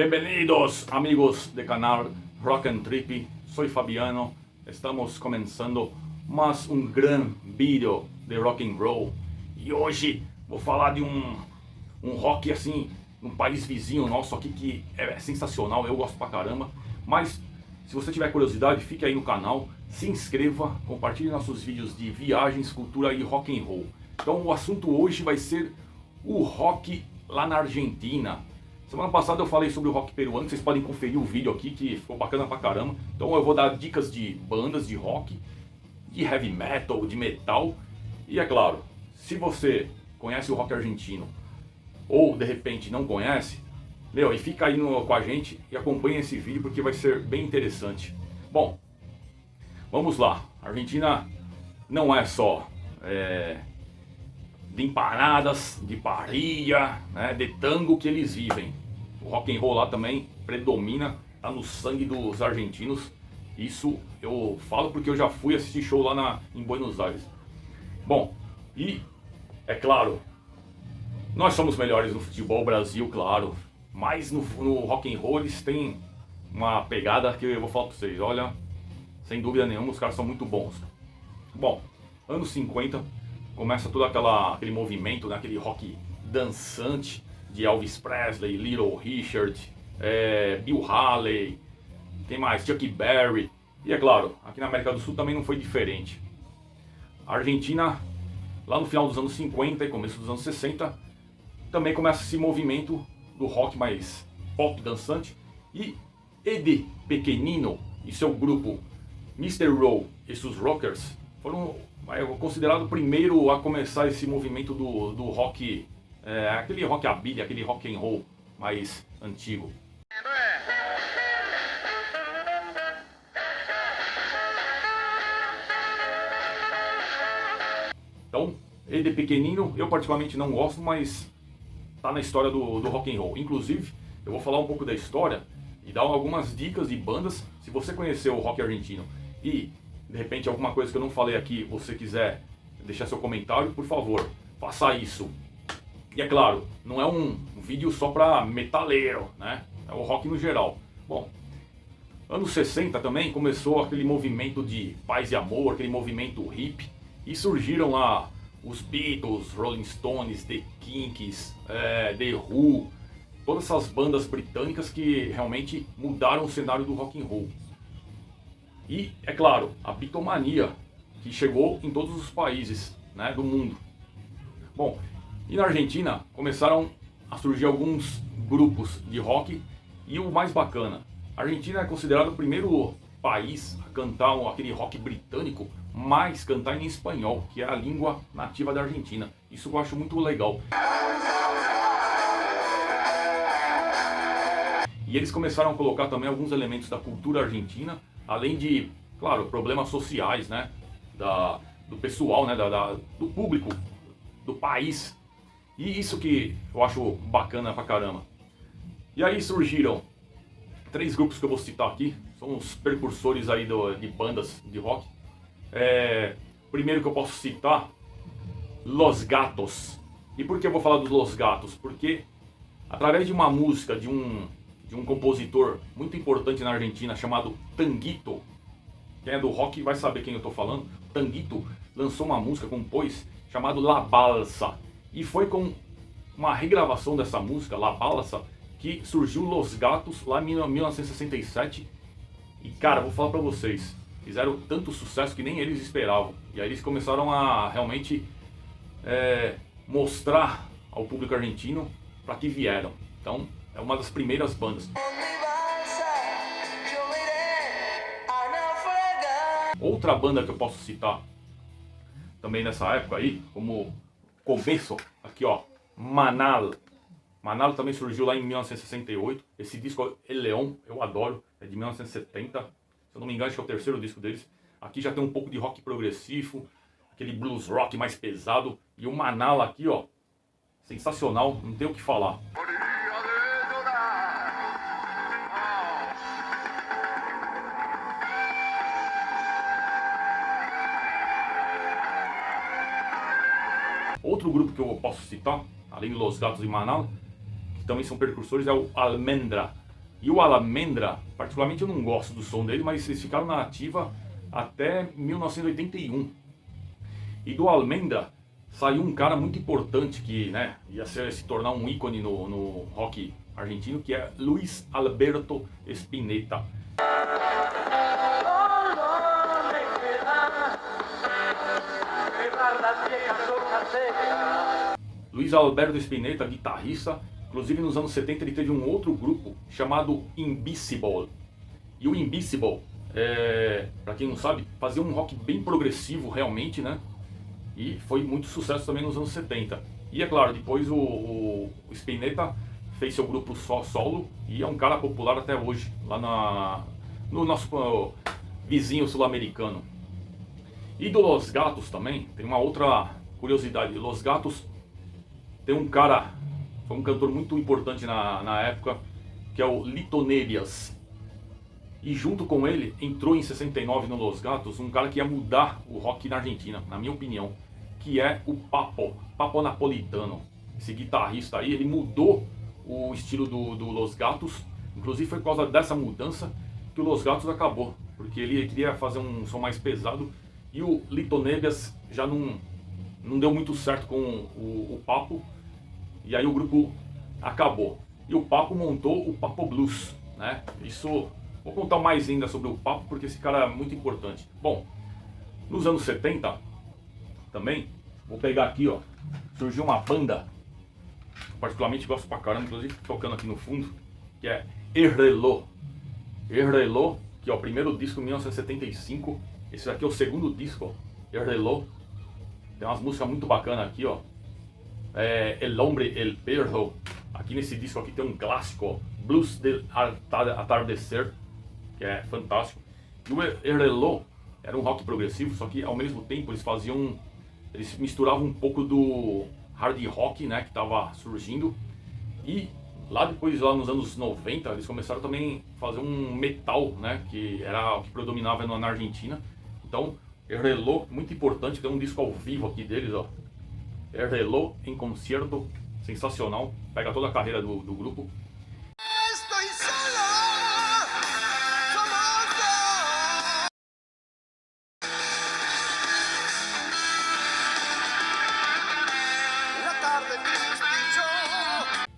Bienvenidos amigos do canal Rock and Trip, sou Fabiano, estamos começando mais um grande vídeo de rock and roll e hoje vou falar de um rock assim, num país vizinho nosso aqui que é sensacional, eu gosto pra caramba, mas se você tiver curiosidade, fique aí no canal, se inscreva, compartilhe nossos vídeos de viagens, cultura e rock and roll. Então o assunto hoje vai ser o rock lá na Argentina. Semana passada eu falei sobre o rock peruano, vocês podem conferir o vídeo aqui que ficou bacana pra caramba. Então eu vou dar dicas de bandas de rock, de heavy metal, de metal. E é claro, se você conhece o rock argentino ou de repente não conhece, e fica aí com a gente e acompanha esse vídeo porque vai ser bem interessante. Bom, vamos lá. A Argentina não é só de empanadas, de parrilla, né, de tango que eles vivem. O rock and roll lá também predomina, tá no sangue dos argentinos. Isso eu falo porque eu já fui assistir show lá em Buenos Aires. Bom, e é claro, nós somos melhores no futebol Brasil, claro, mas no rock and roll eles têm uma pegada que eu vou falar pra vocês, olha, sem dúvida nenhuma os caras são muito bons. Bom, anos 50 começa todo aquele movimento, né, aquele rock dançante de Elvis Presley, Little Richard, Bill Haley, tem mais, Chuck Berry. E é claro, aqui na América do Sul também não foi diferente. A Argentina, lá no final dos anos 50 e começo dos anos 60, também começa esse movimento do rock mais pop dançante. E Ed Pequenino e seu grupo Mr. Row e seus Rockers foram considerado o primeiro a começar esse movimento do rock, aquele rockabilly, aquele rock and roll mais antigo. Então, ele de pequenino, eu particularmente não gosto, mas tá na história do rock and roll. Inclusive, eu vou falar um pouco da história e dar algumas dicas de bandas. Se você conheceu o rock argentino e de repente alguma coisa que eu não falei aqui, você quiser deixar seu comentário, por favor, faça isso. E é claro, não é um vídeo só para metaleiro, né? É o rock no geral. Bom, anos 60 também começou aquele movimento de paz e amor, aquele movimento hippie, e surgiram lá os Beatles, Rolling Stones, The Kinks, The Who, todas essas bandas britânicas que realmente mudaram o cenário do rock and roll. E, é claro, a bitomania, que chegou em todos os países, né, do mundo. Bom, e na Argentina começaram a surgir alguns grupos de rock, e o mais bacana, a Argentina é considerado o primeiro país a cantar aquele rock britânico, mas cantar em espanhol, que é a língua nativa da Argentina. Isso eu acho muito legal. E eles começaram a colocar também alguns elementos da cultura argentina, além de, claro, problemas sociais, né, do pessoal, né, do público, do país. E isso que eu acho bacana pra caramba. E aí surgiram 3 grupos que eu vou citar aqui, são os precursores aí de bandas de rock. Primeiro que eu posso citar, Los Gatos. E por que eu vou falar dos Los Gatos? Porque através de uma música de um compositor muito importante na Argentina chamado Tanguito, quem é do rock vai saber quem eu estou falando. Tanguito lançou uma música, compôs, chamado La Balsa, e foi com uma regravação dessa música, La Balsa, que surgiu Los Gatos lá em 1967. E cara, vou falar pra vocês, fizeram tanto sucesso que nem eles esperavam. E aí eles começaram a realmente mostrar ao público argentino para que vieram. Então é uma das primeiras bandas. Outra banda que eu posso citar também nessa época aí, como começo, aqui ó, Manal. Manal também surgiu lá em 1968. Esse disco El León, eu adoro, é de 1970. Se eu não me engano, acho que é o terceiro disco deles. Aqui já tem um pouco de rock progressivo, aquele blues rock mais pesado. E o Manal aqui ó, sensacional, não tem o que falar. Outro grupo que eu posso citar, além de Los Gatos e Manal, que também são precursores, é o Almendra. E o Almendra, particularmente eu não gosto do som dele, mas eles ficaram na ativa até 1981. E do Almendra saiu um cara muito importante que, né, ia se tornar um ícone no rock argentino, que é Luis Alberto Spinetta. Luis Alberto Spinetta, guitarrista, inclusive nos anos 70 ele teve um outro grupo chamado Invisible. E o Invisible, para quem não sabe, fazia um rock bem progressivo realmente, né? E foi muito sucesso também nos anos 70. E é claro, depois o Spinetta fez seu grupo solo e é um cara popular até hoje, lá no nosso vizinho sul-americano. E do Los Gatos também, tem uma outra curiosidade. Los Gatos tem um cara, foi um cantor muito importante na época, que é o Lito Nebbia. E junto com ele, entrou em 69 no Los Gatos um cara que ia mudar o rock na Argentina, na minha opinião, que é o Papo Napolitano. Esse guitarrista aí, ele mudou o estilo do Los Gatos. Inclusive foi por causa dessa mudança que o Los Gatos acabou, porque ele queria fazer um som mais pesado e o Lito Nebbia já não deu muito certo com o Papo, e aí o grupo acabou. E o Papo montou o Papo Blues, né? Isso, vou contar mais ainda sobre o Papo, porque esse cara é muito importante. Bom, nos anos 70 também, vou pegar aqui, ó, surgiu uma banda, particularmente gosto pra caramba, inclusive tocando aqui no fundo, que é Herreló. Herreló, que é o primeiro disco, 1975, esse aqui é o segundo disco, Herreló. Tem umas músicas muito bacanas aqui, ó. El Hombre, El Perro. Aqui nesse disco aqui tem um clássico, ó, Blues del Atardecer, que é fantástico. E o Herreló era um rock progressivo, só que ao mesmo tempo eles misturavam um pouco do hard rock, né, que estava surgindo. E lá depois, lá nos anos 90, eles começaram também a fazer um metal, né, que era o que predominava na Argentina. Então, Herreló, muito importante, tem um disco ao vivo aqui deles, ó. Herreló em concerto, sensacional, pega toda a carreira do grupo.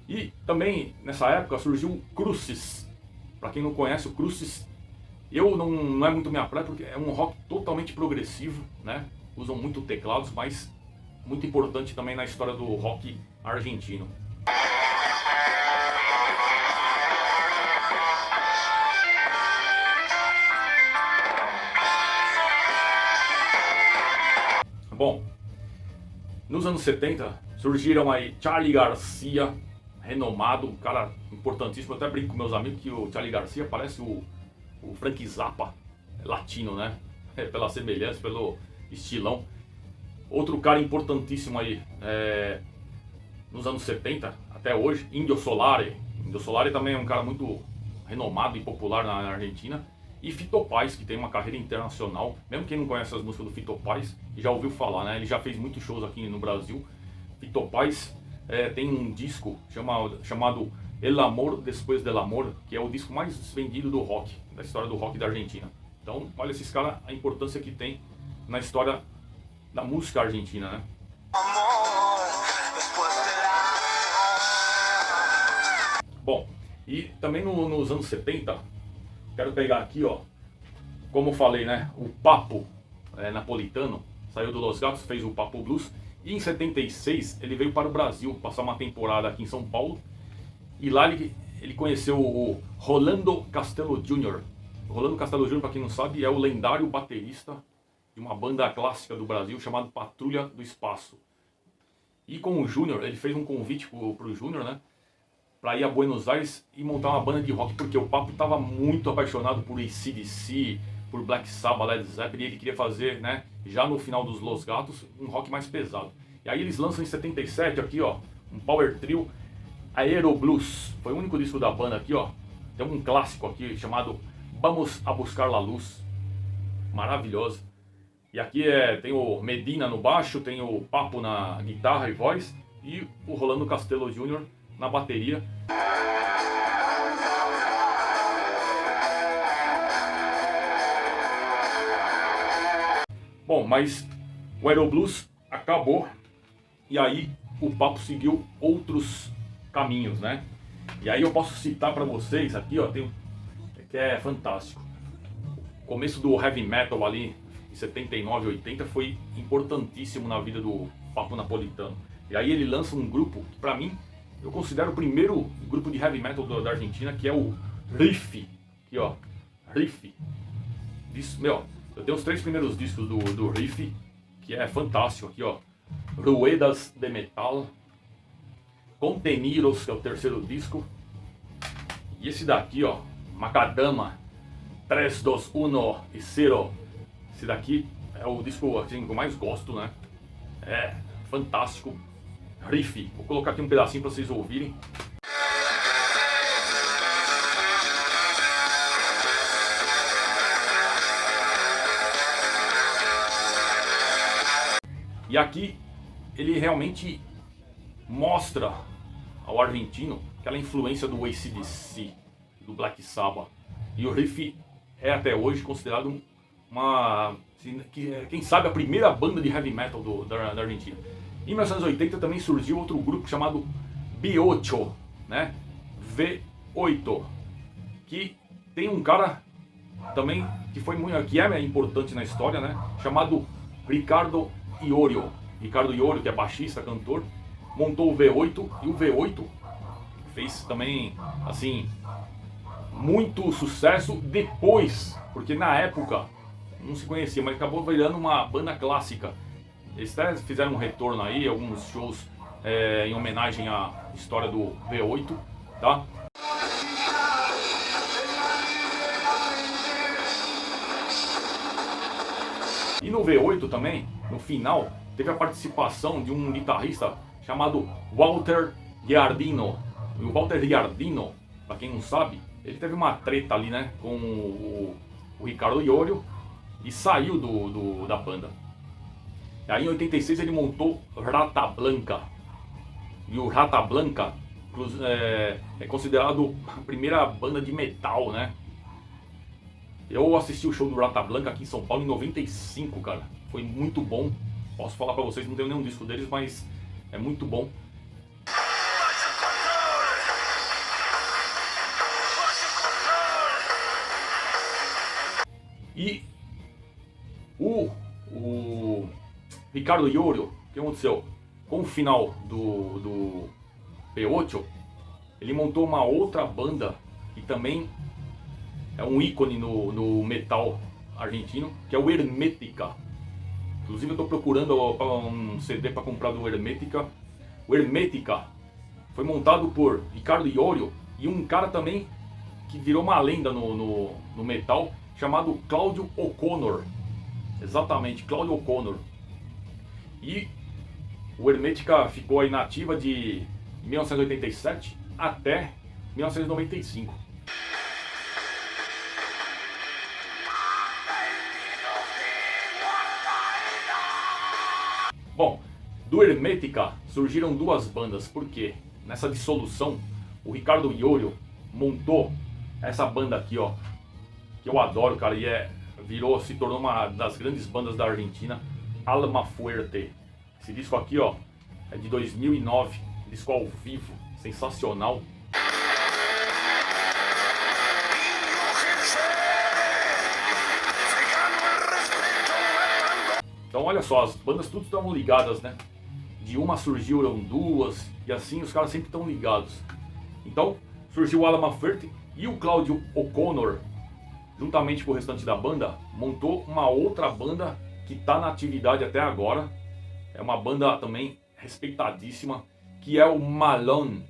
E também nessa época surgiu o Crucis. Para quem não conhece, o Crucis não é muito minha praia, porque é um rock totalmente progressivo, né? Usam muito teclados, mas muito importante também na história do rock argentino. Bom, nos anos 70 surgiram aí Charly Garcia, renomado, um cara importantíssimo. Eu até brinco com meus amigos que o Charly Garcia parece o Frank Zappa latino, né? Pela semelhança, pelo estilão. Outro cara importantíssimo aí, nos anos 70 até hoje, Indio Solari. Indio Solari também é um cara muito renomado e popular na Argentina. E Fito Páez, que tem uma carreira internacional. Mesmo quem não conhece as músicas do Fito Páez, já ouviu falar, né? Ele já fez muitos shows aqui no Brasil. Fito Páez tem um disco chamado El Amor Después del Amor, que é o disco mais vendido do rock, da história do rock da Argentina. Então, olha esses caras, a importância que tem na história da música argentina, né? Bom, e também nos anos 70, quero pegar aqui, ó, como eu falei, né, o Papo napolitano, saiu do Los Gatos, fez o Papo Blues, e em 76 ele veio para o Brasil, passar uma temporada aqui em São Paulo, e lá ele conheceu o Rolando Castelo Jr. O Rolando Castelo Jr., para quem não sabe, é o lendário baterista de uma banda clássica do Brasil chamada Patrulha do Espaço. E com o Júnior, ele fez um convite pro Júnior, né, para ir a Buenos Aires e montar uma banda de rock, porque o Papo estava muito apaixonado por AC/DC, por Black Sabbath, Led Zeppelin, e ele queria fazer, né, já no final dos Los Gatos, um rock mais pesado. E aí eles lançam em 77 aqui, ó, um power trio, Aero Blues. Foi o único disco da banda aqui, ó. Tem um clássico aqui chamado Vamos a Buscar la Luz. Maravilhoso. E aqui tem o Medina no baixo, tem o Papo na guitarra e voz e o Rolando Castelo Jr. na bateria. Bom, mas o Aeroblues acabou e aí o papo seguiu outros caminhos, né? E aí eu posso citar para vocês aqui, ó, que é fantástico. O começo do heavy metal ali em 79, 80 foi importantíssimo na vida do Papo Napolitano. E aí ele lança um grupo que para mim eu considero o primeiro grupo de heavy metal da Argentina, que é o Riff. Aqui, ó, Riff. Meu, eu tenho os 3 primeiros discos do Riff, que é fantástico aqui, ó. Ruedas de Metal, Contenidos, que é o 3º disco. E esse daqui, ó, Macadama 3, 2, 1 e 0. Esse daqui é o disco assim, que eu mais gosto, né? É fantástico. Riff. Vou colocar aqui um pedacinho para vocês ouvirem. E aqui ele realmente mostra ao argentino aquela influência do AC/DC, do Black Sabbath. E o Riff é até hoje considerado uma, quem sabe, a primeira banda de heavy metal da Argentina. Em 1980 também surgiu outro grupo chamado V8, né? V8, que tem um cara também que é importante na história, né? Chamado Ricardo Iorio. Ricardo Iorio, que é baixista, cantor, montou o V8 e o V8 fez também, assim, muito sucesso depois, porque na época não se conhecia, mas acabou virando uma banda clássica. Eles até fizeram um retorno aí, alguns shows em homenagem à história do V8, tá? E no V8 também, no final, teve a participação de um guitarrista chamado Walter Giardino. E o Walter Giardino, para quem não sabe, ele teve uma treta ali, né, com o Ricardo Iorio e saiu da banda. E aí em 86 ele montou Rata Blanca. E o Rata Blanca é considerado a primeira banda de metal, né? Eu assisti o show do Rata Blanca aqui em São Paulo em 95, cara. Foi muito bom. Posso falar pra vocês, não tenho nenhum disco deles, mas é muito bom. E o Ricardo Iorio, o que aconteceu? Com o final do P8, ele montou uma outra banda que também é um ícone no metal argentino, que é o Hermética. Inclusive eu estou procurando um CD para comprar do Hermética. O Hermética foi montado por Ricardo Iorio e um cara também que virou uma lenda no metal, chamado Claudio O'Connor. Exatamente, Claudio O'Connor. E o Hermética ficou aí na ativa de 1987 até 1995. Bom, do Hermética surgiram 2 bandas, porque nessa dissolução o Ricardo Iorio montou essa banda aqui, ó, que eu adoro, cara, e se tornou uma das grandes bandas da Argentina, Alma Fuerte. Esse disco aqui, ó, é de 2009, disco ao vivo, sensacional. Então olha só, as bandas tudo estavam ligadas, né? De uma surgiram 2 e assim os caras sempre estão ligados. Então surgiu o Alma Fuerte e o Claudio O'Connor, juntamente com o restante da banda, montou uma outra banda que está na atividade até agora. É uma banda também respeitadíssima, que é o Malone.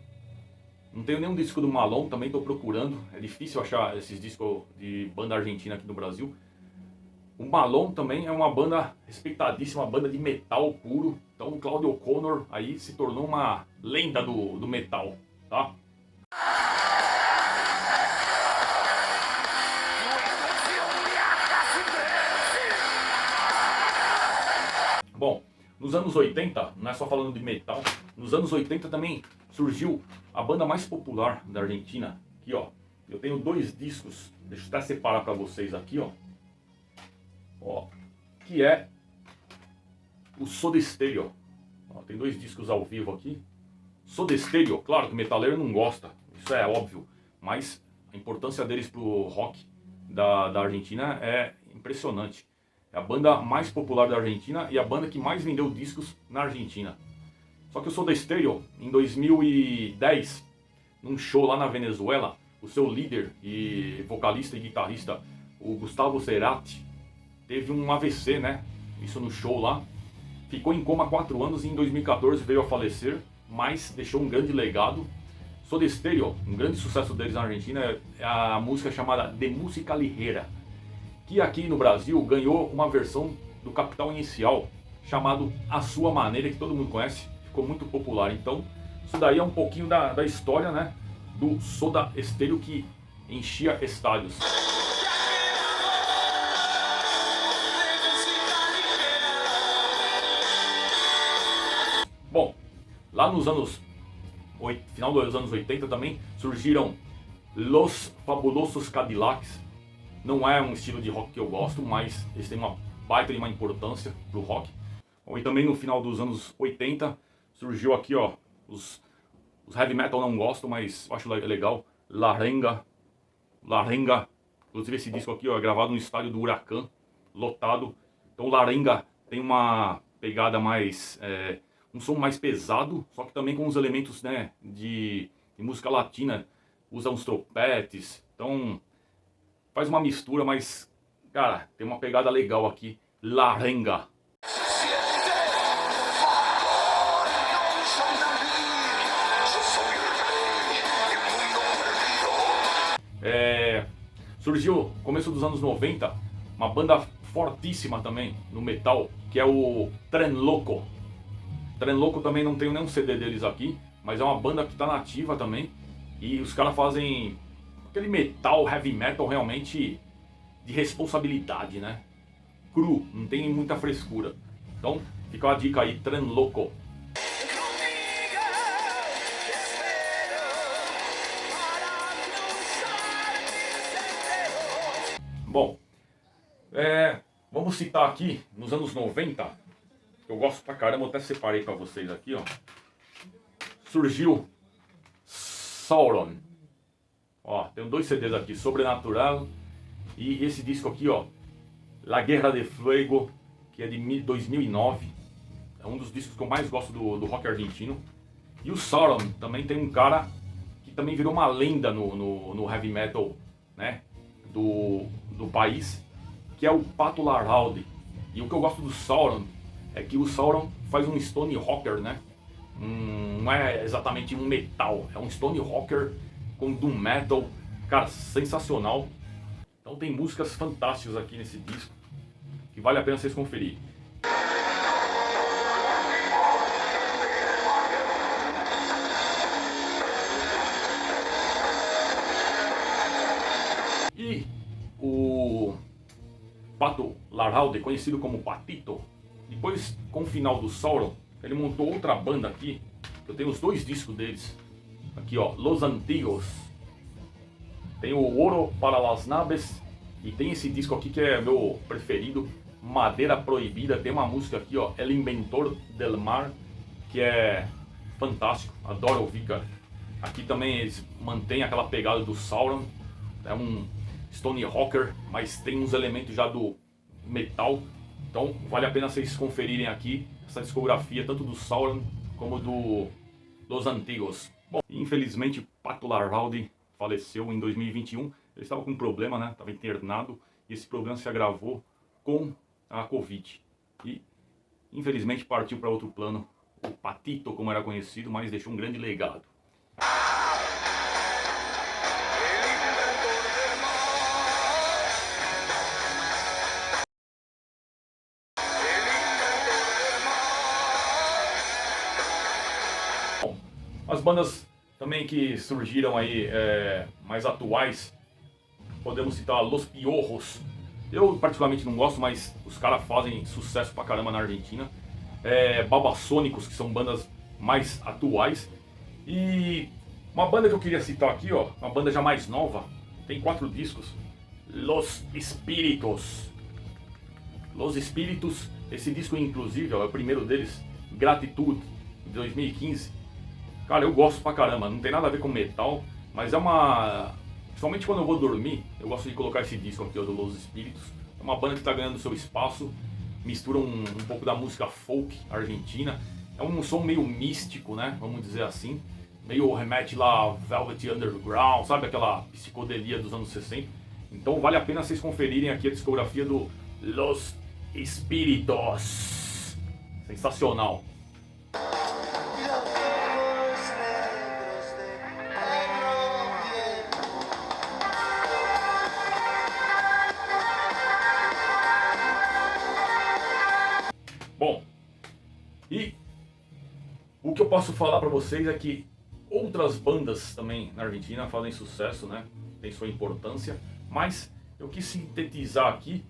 Não tenho nenhum disco do Malone, também estou procurando. É difícil achar esses discos de banda argentina aqui no Brasil. O Malone também é uma banda respeitadíssima, uma banda de metal puro. Então o Claudio O'Connor aí se tornou uma lenda do metal, tá? Bom, nos anos 80, não é só falando de metal, nos anos 80 também surgiu a banda mais popular da Argentina. Aqui, ó, eu tenho 2 discos, deixa eu até separar para vocês aqui, ó, que é o Soda Stereo. Ó, tem 2 discos ao vivo aqui. Soda Stereo, claro que o metaleiro não gosta, isso é óbvio, mas a importância deles pro rock da Argentina é impressionante. É a banda mais popular da Argentina e a banda que mais vendeu discos na Argentina. Só que o Soda Stereo, em 2010, num show lá na Venezuela, o seu líder e vocalista e guitarrista, o Gustavo Cerati, teve um AVC, né? Isso no show lá. Ficou em coma 4 anos e em 2014 veio a falecer, mas deixou um grande legado. Soda Stereo, um grande sucesso deles na Argentina, é a música chamada De Música Ligera, que aqui no Brasil ganhou uma versão do Capital Inicial, chamado A Sua Maneira, que todo mundo conhece, ficou muito popular. Então, isso daí é um pouquinho da história, né, do Soda Stereo, que enchia estádios. Bom, lá nos final dos anos 80 também surgiram Los Fabulosos Cadillacs. Não é um estilo de rock que eu gosto, mas eles têm uma baita de uma importância pro rock. Bom, e também no final dos anos 80 surgiu aqui, ó, os heavy metal não gosto, mas eu acho legal, La Renga. Inclusive esse disco aqui, ó, é gravado no estádio do Huracan, lotado. Então La Renga tem uma pegada mais, um som mais pesado, só que também com os elementos, né, de música latina, usa uns trompetes, então faz uma mistura, mas, cara, tem uma pegada legal aqui, La Renga. Surgiu no começo dos anos 90 uma banda fortíssima também no metal, que é o Tren Loco. Tren Loco também não tenho nenhum CD deles aqui, mas é uma banda que está nativa também. E os caras fazem aquele metal, heavy metal realmente de responsabilidade, né? Cru, não tem muita frescura. Então fica a dica aí, Tren Loco. Bom, vamos citar aqui, nos anos 90, que eu gosto pra caramba, eu até separei pra vocês aqui, ó. Surgiu Sauron. Ó, tem 2 CDs aqui, Sobrenatural e esse disco aqui, ó, La Guerra de Fuego, que é de 2009. É um dos discos que eu mais gosto do rock argentino. E o Sauron também tem um cara que também virou uma lenda no heavy metal, né, do país, que é o Pato Larralde. E o que eu gosto do Sauron é que o Sauron faz um stone rocker, né? Não é exatamente um metal, é um stone rocker com doom metal, cara, sensacional. Então tem músicas fantásticas aqui nesse disco, que vale a pena vocês conferirem. E o Pato Larralde, conhecido como Patito, depois com o final do Sauron, ele montou outra banda aqui. Eu tenho os 2 discos deles aqui, ó, Los Antigos. Tem o Oro para las Naves e tem esse disco aqui que é meu preferido, Madeira Proibida. Tem uma música aqui, ó, El Inventor del Mar, que é fantástico, adoro ouvir, cara. Aqui também eles mantêm aquela pegada do Sauron, é um stone rocker, mas tem uns elementos já do metal. Então vale a pena vocês conferirem aqui essa discografia, tanto do Sauron como do Los Antigos. Bom, infelizmente Pato Larralde faleceu em 2021. Ele estava com um problema, né? Estava internado e esse problema se agravou com a Covid. E infelizmente partiu para outro plano. O Patito, como era conhecido, mas deixou um grande legado. As bandas também que surgiram aí, mais atuais, podemos citar Los Piojos. Eu particularmente não gosto, mas os caras fazem sucesso pra caramba na Argentina. Babasônicos, que são bandas mais atuais. E uma banda que eu queria citar aqui, ó, uma banda já mais nova, tem 4 discos, Los Espíritos. Los Espíritos Esse disco, inclusive, ó, é o primeiro deles, Gratitude, de 2015. Cara, eu gosto pra caramba, não tem nada a ver com metal, mas é uma... Somente quando eu vou dormir, eu gosto de colocar esse disco aqui, ó, do Los Espíritos. É uma banda que tá ganhando seu espaço, mistura um pouco da música folk argentina. É um som meio místico, né, vamos dizer assim. Meio remete lá a Velvet Underground, sabe, aquela psicodelia dos anos 60. Então vale a pena vocês conferirem aqui a discografia do Los Espíritos. Sensacional. Bom, e o que eu posso falar pra vocês é que outras bandas também na Argentina fazem sucesso, né? Tem sua importância, mas eu quis sintetizar aqui.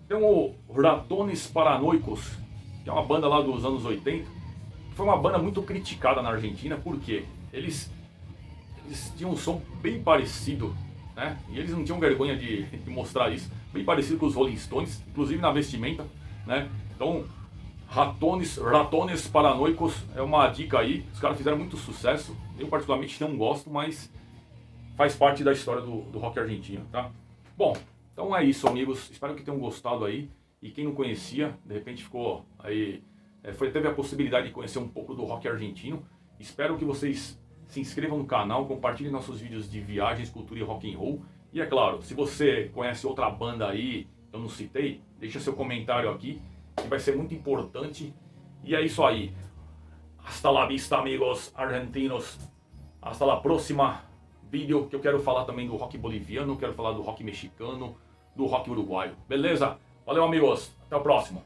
Tem o Ratones Paranoicos, que é uma banda lá dos anos 80. Foi uma banda muito criticada na Argentina, porque eles tinham um som bem parecido, né? E eles não tinham vergonha de mostrar isso, bem parecido com os Rolling Stones, inclusive na vestimenta, né? Então, Ratones Paranoicos é uma dica aí. Os caras fizeram muito sucesso. Eu particularmente não gosto, mas faz parte da história do rock argentino, tá? Bom, então é isso, amigos. Espero que tenham gostado aí. E quem não conhecia, de repente ficou aí, teve a possibilidade de conhecer um pouco do rock argentino. Espero que vocês se inscrevam no canal, compartilhem nossos vídeos de viagens, cultura e rock and roll. E é claro, se você conhece outra banda aí, eu não citei, deixa seu comentário aqui, que vai ser muito importante. E é isso aí. Hasta la vista, amigos argentinos. Hasta la próxima vídeo, que eu quero falar também do rock boliviano, quero falar do rock mexicano, do rock uruguaio. Beleza? Valeu, amigos. Até o próximo.